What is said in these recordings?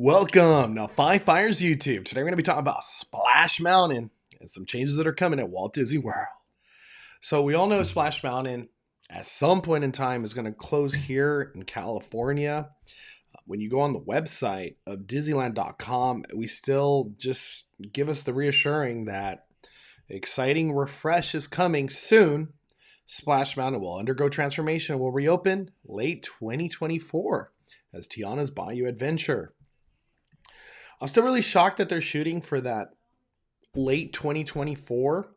Welcome to Five Fires YouTube. Today we're going to be talking about Splash Mountain and some changes that are coming at Walt Disney World. So we all know Splash Mountain at some point in time is going to close here in California. When you go on the website of Disneyland.com, we still just give us the reassuring that exciting refresh is coming soon. Splash Mountain will undergo transformation and will reopen late 2024 as Tiana's Bayou Adventure. I'm still really shocked that they're shooting for that late 2024.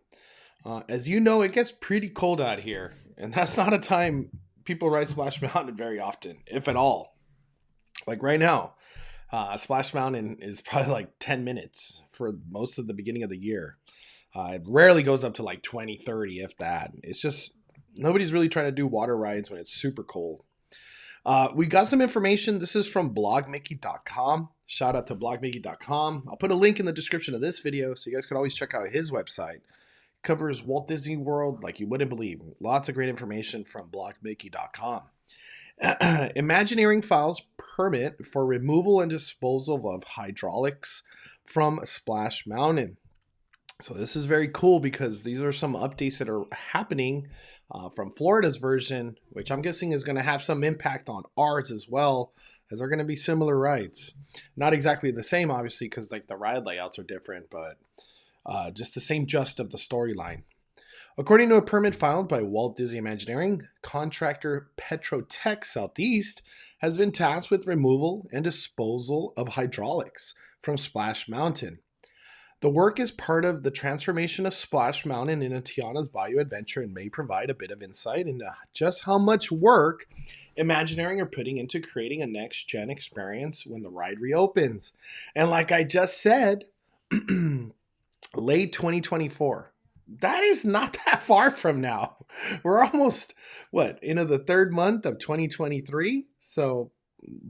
As you know, it gets pretty cold out here, and that's not a time people ride Splash Mountain very often, if at all. Like right now, Splash Mountain is probably like 10 minutes for most of the beginning of the year. It rarely goes up to like 20, 30, if that. It's just nobody's really trying to do water rides when it's super cold. We got some information. This is from blogmickey.com. Shout out to blogmickey.com. I'll put a link in the description of this video so you guys can always check out his website. It covers Walt Disney World like you wouldn't believe. Lots of great information from blogmickey.com. Imagineering files permit for removal and disposal of hydraulics from Splash Mountain. So this is very cool because these are some updates that are happening from Florida's version, which I'm guessing is going to have some impact on ours as well, as they're going to be similar rides. Not exactly the same, obviously, because like the ride layouts are different, but just the same gist of the storyline. According to a permit filed by Walt Disney Imagineering, contractor Petrotech Southeast has been tasked with removal and disposal of hydraulics from Splash Mountain. The work is part of the transformation of Splash Mountain into Tiana's Bayou Adventure and may provide a bit of insight into just how much work Imagineering are putting into creating a next-gen experience when the ride reopens. And like I just said, late 2024. That is not that far from now. We're almost, into the third month of 2023? So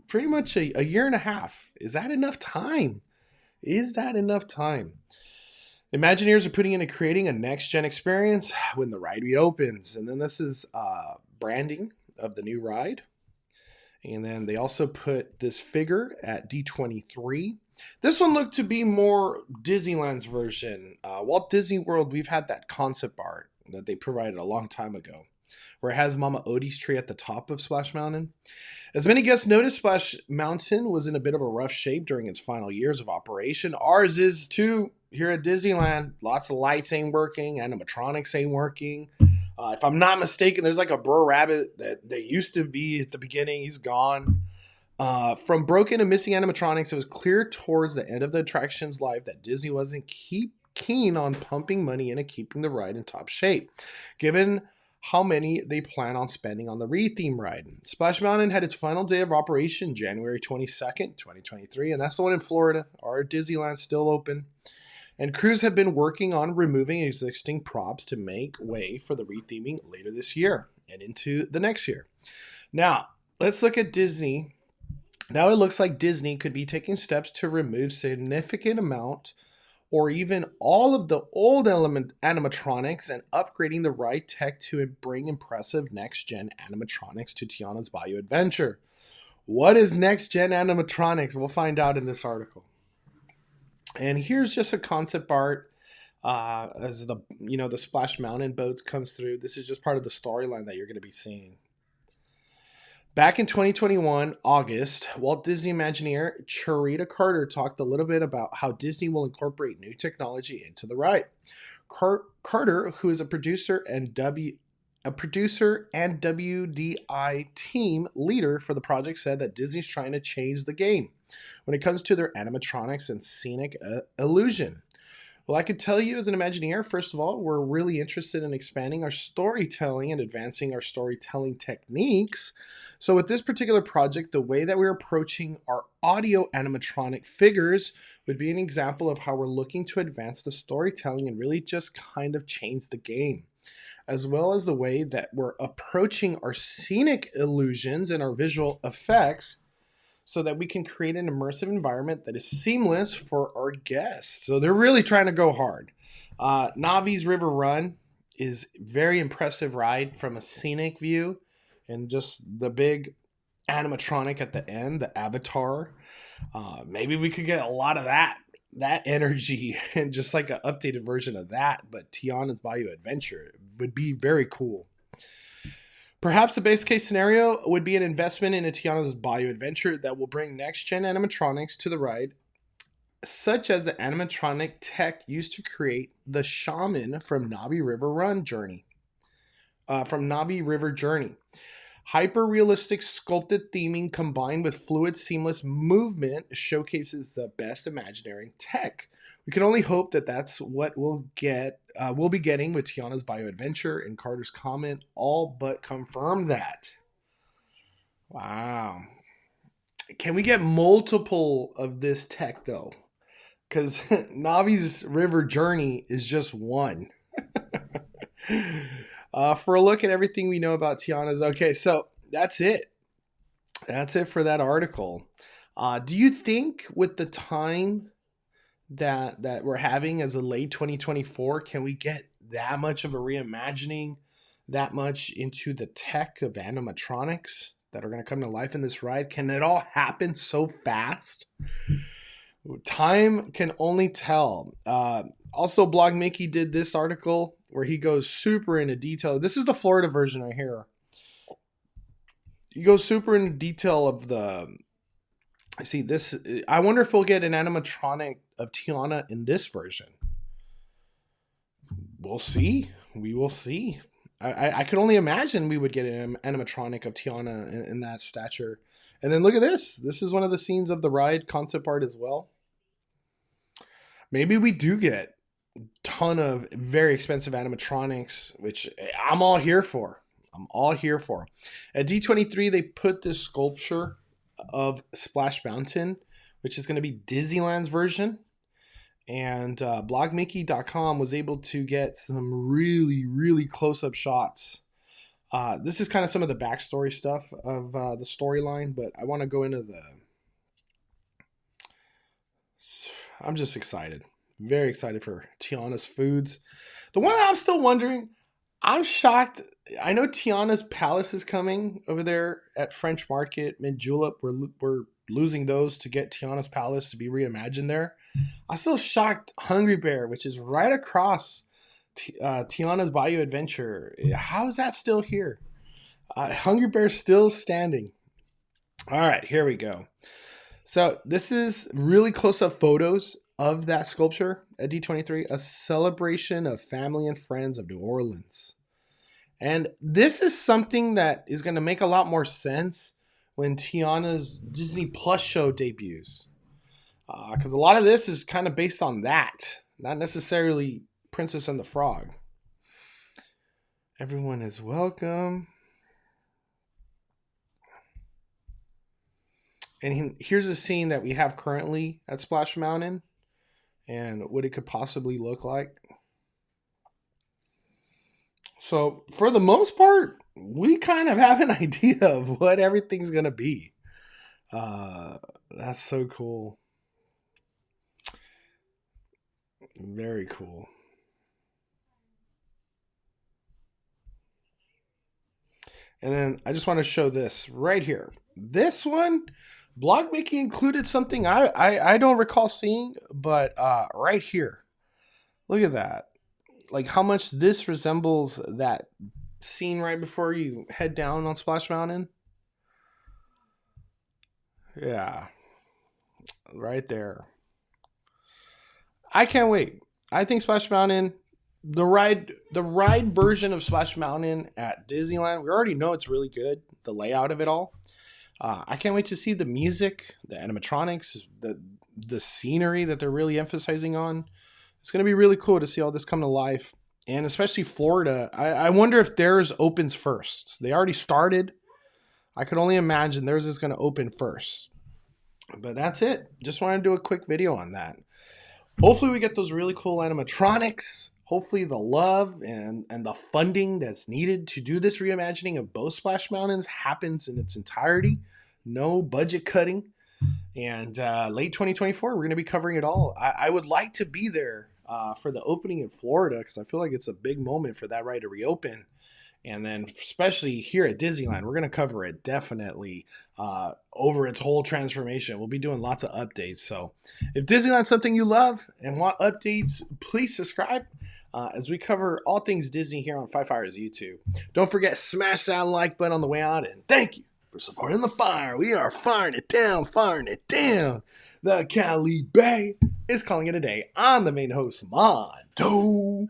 pretty much a year and a half. Is that enough time? Is that enough time? Imagineers are putting into creating a next-gen experience when the ride reopens. And then this is branding of the new ride. And then they also put this figure at D23. This one looked to be more Disneyland's version. Walt Disney World, we've had that concept art that they provided a long time ago, where it has Mama Odie's tree at the top of Splash Mountain. As many guests noticed, Splash Mountain was in a bit of a rough shape during its final years of operation. Ours is too here at Disneyland. Lots of lights ain't working, animatronics ain't working. If I'm not mistaken, there's like a Brer Rabbit that used to be at the beginning. He's gone. From broken and missing animatronics, it was clear towards the end of the attraction's life that Disney wasn't keen on pumping money into keeping the ride in top shape, given how many they plan on spending on the re-theme ride. Splash Mountain had its final day of operation January 22nd, 2023, and that's the one in Florida. Our Disneyland's still open. And crews have been working on removing existing props to make way for the re-theming later this year and into the next year. Now, let's look at Disney. Now it looks like Disney could be taking steps to remove significant amount or even all of the old animatronics and upgrading the ride tech to bring impressive next-gen animatronics to Tiana's Bayou Adventure. What is next-gen animatronics? We'll find out in this article. And here's just a concept art as the Splash Mountain boats comes through. This is just part of the storyline that you're going to be seeing. Back in 2021, August, Walt Disney Imagineer Charita Carter talked a little bit about how Disney will incorporate new technology into the ride. Carter, who is a producer and WDI team leader for the project, said that Disney's trying to change the game when it comes to their animatronics and scenic illusion. Well, I could tell you as an Imagineer, first of all, we're really interested in expanding our storytelling and advancing our storytelling techniques. So with this particular project, the way that we're approaching our audio animatronic figures would be an example of how we're looking to advance the storytelling and really just kind of change the game, as well as the way that we're approaching our scenic illusions and our visual effects so that we can create an immersive environment that is seamless for our guests. So they're really trying to go hard. Navi's River Run is a very impressive ride from a scenic view, and just the big animatronic at the end, the avatar. Maybe we could get a lot of that energy and just like an updated version of that, but Tiana's Bayou Adventure would be very cool. Perhaps the base case scenario would be an investment in a Tiana's Bayou Adventure that will bring next gen animatronics to the ride, such as the animatronic tech used to create the shaman from Navi River Journey. Hyper realistic sculpted theming combined with fluid, seamless movement showcases the best Imagineering tech. We can only hope that that's what we'll get. We'll be getting with Tiana's Bayou Adventure, and Carter's comment all but confirmed that. Wow. Can we get multiple of this tech though? Because Navi's River Journey is just one. For a look at everything we know about Tiana's. Okay, so that's it. That's it for that article. Do you think with the time that we're having as a late 2024, can we get that much of a reimagining, that much into the tech of animatronics that are going to come to life in this ride? Can it all happen so fast? Time can only tell. Also, Blog Mickey did this article where he goes super into detail. This is the Florida version right here. He goes super into detail of the... I see this. I wonder if we'll get an animatronic of Tiana in this version. We'll see. We will see. I could only imagine we would get an animatronic of Tiana in that stature. And then look at this. This is one of the scenes of the ride concept art as well. Maybe we do get a ton of very expensive animatronics, which I'm all here for. I'm all here for. At D23, they put this sculpture of Splash Mountain, which is going to be Disneyland's version. And blogmickey.com was able to get some really, really close-up shots. This is kind of some of the backstory stuff of the storyline, but I want to go into the... I'm just excited. Very excited for Tiana's foods. The one I'm still wondering, I'm shocked. I know Tiana's Palace is coming over there at French Market, Mid Julep. We're losing those to get Tiana's Palace to be reimagined there. I'm still shocked Hungry Bear, which is right across Tiana's Bayou Adventure. How is that still here? Hungry Bear's still standing. All right, here we go. So this is really close-up photos of that sculpture at D23, a celebration of family and friends of New Orleans. And this is something that is going to make a lot more sense when Tiana's Disney Plus show debuts. Because a lot of this is kind of based on that, not necessarily Princess and the Frog. Everyone is welcome. And here's a scene that we have currently at Splash Mountain and what it could possibly look like. So for the most part, we kind of have an idea of what everything's going to be. That's so cool. Very cool. And then I just want to show this right here. This one, Blog Mickey included something I don't recall seeing, but right here. Look at that. Like how much this resembles that scene right before you head down on Splash Mountain. Yeah. Right there. I can't wait. I think Splash Mountain, the ride version of Splash Mountain at Disneyland, we already know it's really good. The layout of it all. I can't wait to see the music, the animatronics, the scenery that they're really emphasizing on. It's going to be really cool to see all this come to life. And especially Florida. I wonder if theirs opens first. They already started. I could only imagine theirs is going to open first. But that's it. Just wanted to do a quick video on that. Hopefully we get those really cool animatronics. Hopefully the love and the funding that's needed to do this reimagining of both Splash Mountains happens in its entirety. No budget cutting. And late 2024, we're going to be covering it all. I would like to be there for the opening in Florida because I feel like it's a big moment for that ride to reopen. And then, especially here at Disneyland, we're going to cover it definitely over its whole transformation. We'll be doing lots of updates. So, if Disneyland's something you love and want updates, please subscribe as we cover all things Disney here on Five Fires YouTube. Don't forget, smash that like button on the way out. And thank you for supporting the fire. We are firing it down, firing it down. The Cali Bay is calling it a day. I'm the main host, Mondo.